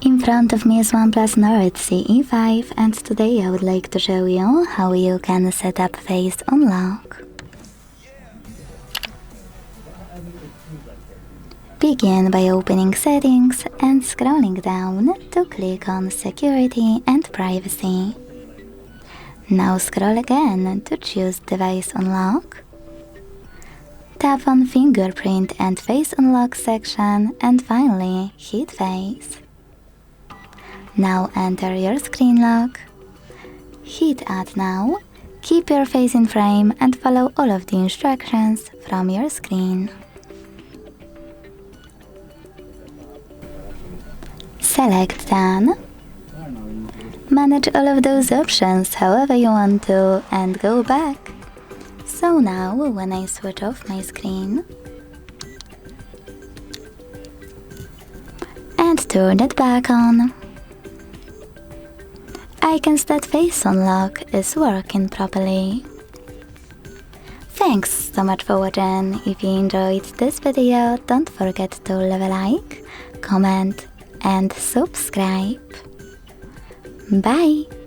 In front of me is OnePlus Nord CE5, and today I would like to show you how you can set up face unlock. Begin by opening Settings and scrolling down to click on Security and Privacy. Now scroll again to choose Device Unlock. Tap on Fingerprint and Face Unlock section and finally hit Face. Now enter your screen lock. Hit Add Now. Keep your face in frame and follow all of the instructions from your screen. Select Done. Manage all of those options however you want to and go back. So now when I switch off my screen and turn it back on, I can see that Face Unlock is working properly. Thanks so much for watching. If you enjoyed this video, don't forget to leave a like, comment and subscribe. Bye!